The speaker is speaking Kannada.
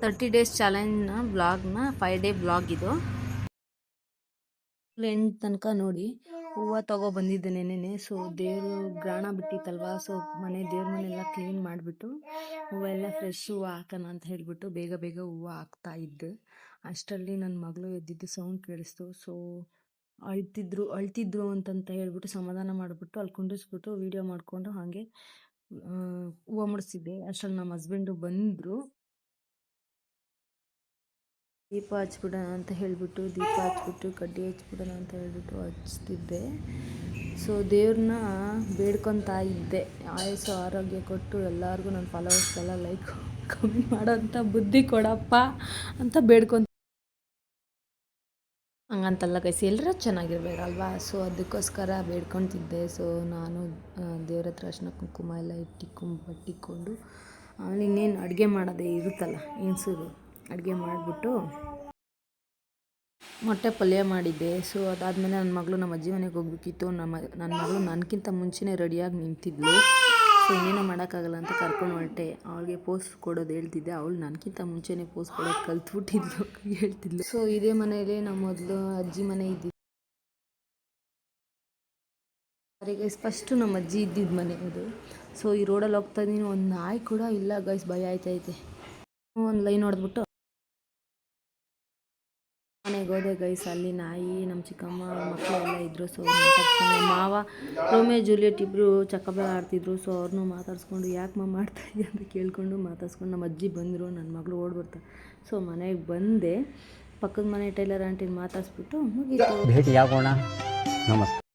30 ಡೇಸ್ ಚಾಲೆಂಜ್ನ ವ್ಲಾಗ್ನ 5 ಡೇ ವ್ಲಾಗ್ ಇದು. ಎಂಡ್ ತನಕ ನೋಡಿ. ಹೂವು ತೊಗೊಬಂದಿದ್ದೆ ನೆನ್ನೆನೆ. ಸೊ ದೇವರು ಗ್ರಾಣ ಬಿಟ್ಟಿತ್ತಲ್ವ, ಸೊ ದೇವ್ರ ಮನೆಯೆಲ್ಲ ಕ್ಲೀನ್ ಮಾಡಿಬಿಟ್ಟು ಹೂವೆಲ್ಲ ಫ್ರೆಶ್ ಹೂವು ಹಾಕೋಣ ಅಂತ ಹೇಳಿಬಿಟ್ಟು ಬೇಗ ಬೇಗ ಹೂವು ಹಾಕ್ತಾ ಇದ್ದೆ. ಅಷ್ಟರಲ್ಲಿ ನನ್ನ ಮಗಳು ಎದ್ದಿದ್ದು ಸೌಂಡ್ ಕೇಳಿಸ್ತು. ಸೊ ಅಳ್ತಿದ್ರು ಅಂತಂತ ಹೇಳ್ಬಿಟ್ಟು ಸಮಾಧಾನ ಮಾಡಿಬಿಟ್ಟು ಅಲ್ಲಿ ಕುಂಡಿಸ್ಬಿಟ್ಟು ವೀಡಿಯೋ ಮಾಡಿಕೊಂಡು ಹಾಗೆ ಹೂವು ಮುಡಿಸಿದ್ದೆ. ಅಷ್ಟರಲ್ಲಿ ನಮ್ಮ ಹಸ್ಬೆಂಡು ಬಂದರು. ದೀಪ ಹಚ್ಬಿಡೋಣ ಅಂತ ಹೇಳಿಬಿಟ್ಟು ದೀಪ ಹಚ್ಬಿಟ್ಟು ಕಡ್ಡಿ ಹಚ್ಬಿಡೋಣ ಅಂತ ಹೇಳ್ಬಿಟ್ಟು ಹಚ್ತಿದ್ದೆ. ಸೊ ದೇವ್ರನ್ನ ಬೇಡ್ಕೊತಾ ಇದ್ದೆ, ಆಯಸ್ಸು ಆರೋಗ್ಯ ಕೊಟ್ಟು ಎಲ್ಲರಿಗೂ ನನ್ನ ಫಾಲೋವರ್ಸ್ಗೆಲ್ಲ ಲೈಕ್ ಕಮೆಂಟ್ ಮಾಡೋಂಥ ಬುದ್ಧಿ ಕೊಡಪ್ಪ ಅಂತ ಹಂಗಂತಲ್ಲ ಗೈಸ್, ಎಲ್ಲರೂ ಚೆನ್ನಾಗಿರ್ಬೇಕಲ್ವಾ. ಸೊ ಅದಕ್ಕೋಸ್ಕರ ಬೇಡ್ಕೊತಿದ್ದೆ. ಸೊ ನಾನು ದೇವ್ರ ಹತ್ರ ಅರ್ಶಿನ ಕುಂಕುಮ ಎಲ್ಲ ಬಟ್ಟಿಕ್ಕೊಂಡು ಆಮೇಲೆ ಇನ್ನೇನು ಅಡುಗೆ ಮಾಡೋದೇ ಇರುತ್ತಲ್ಲ, ಹೆಂಗಸರು ಅಡುಗೆ ಮಾಡಿಬಿಟ್ಟು ಮೊಟ್ಟೆ ಪಲ್ಯ ಮಾಡಿದ್ದೆ. ಸೊ ಅದಾದಮೇಲೆ ನನ್ನ ಮಗಳು ನಮ್ಮ ಅಜ್ಜಿ ಮನೆಗೆ ಹೋಗ್ಬೇಕಿತ್ತು. ನನ್ನ ಮಗಳು ನನಗಿಂತ ಮುಂಚೆನೇ ರೆಡಿಯಾಗಿ ನಿಂತಿದ್ಲು. ಸೊ ಇನ್ನೇನೋ ಮಾಡೋಕ್ಕಾಗಲ್ಲ ಅಂತ ಕರ್ಕೊಂಡು ಹೊರಟೆ. ಅವಳಿಗೆ ಪೋಸ್ ಕೊಡೋದು ಹೇಳ್ತಿದ್ದೆ. ಅವಳು ನನಗಿಂತ ಮುಂಚೆನೇ ಪೋಸ್ ಕೊಡೋದು ಕಲ್ತ್ಬಿಟ್ಟಿದ್ಲು, ಹೇಳ್ತಿದ್ಲು. ಸೊ ಇದೇ ಮನೆಯಲ್ಲಿ ನಮ್ಮ ಮೊದಲು ಅಜ್ಜಿ ಮನೆ ಇದ್ದಿದ್ದು. ಗೈಸ್ ಫಸ್ಟು ನಮ್ಮ ಅಜ್ಜಿ ಇದ್ದಿದ್ದು ಮನೆ ಅದು. ಸೊ ಈ ರೋಡಲ್ಲಿ ಹೋಗ್ತಾ ಇದ್ದೀನಿ, ಒಂದು ನಾಯಿ ಕೂಡ ಇಲ್ಲ ಗೈಸ್, ಭಯ ಆಯ್ತೈತೆ. ಒಂದು ಲೈನ್ ಹೊಡೆದ್ಬಿಟ್ಟು ಮನೆಗೆ ಹೋದೆ ಗೈಸ್. ಅಲ್ಲಿ ನಾಯಿ, ನಮ್ಮ ಚಿಕ್ಕಮ್ಮ ಮಕ್ಕಳೆಲ್ಲ ಇದ್ದರು. ಸೊ ಮಾತಾಡ್ಸ್ಕೊಂಡು ಮಾವ ರೋಮಿಯೋ ಜೂಲಿಯಟ್ ಇಬ್ಬರು ಚಕ್ಕಬಾರ ಆಡ್ತಿದ್ರು. ಸೊ ಅವ್ರನ್ನೂ ಮಾತಾಡಿಸ್ಕೊಂಡು ಯಾಕೆ ಮಾಡ್ತಾಯಿದ್ದೆ ಅಂತ ಕೇಳ್ಕೊಂಡು ಮಾತಾಡ್ಸ್ಕೊಂಡು ನಮ್ಮ ಅಜ್ಜಿ ಬಂದರು. ನನ್ನ ಮಗಳು ಓಡ್ಬರ್ತಾರೆ. ಸೊ ಮನೆಗೆ ಬಂದೆ. ಪಕ್ಕದ ಮನೆ ಟೈಲರ್ ಆಂಟಿನ ಮಾತಾಡಿಸ್ಬಿಟ್ಟು ಮುಗೀತು. ಭೇಟಿಯಾಗೋಣ. ನಮಸ್ತೆ.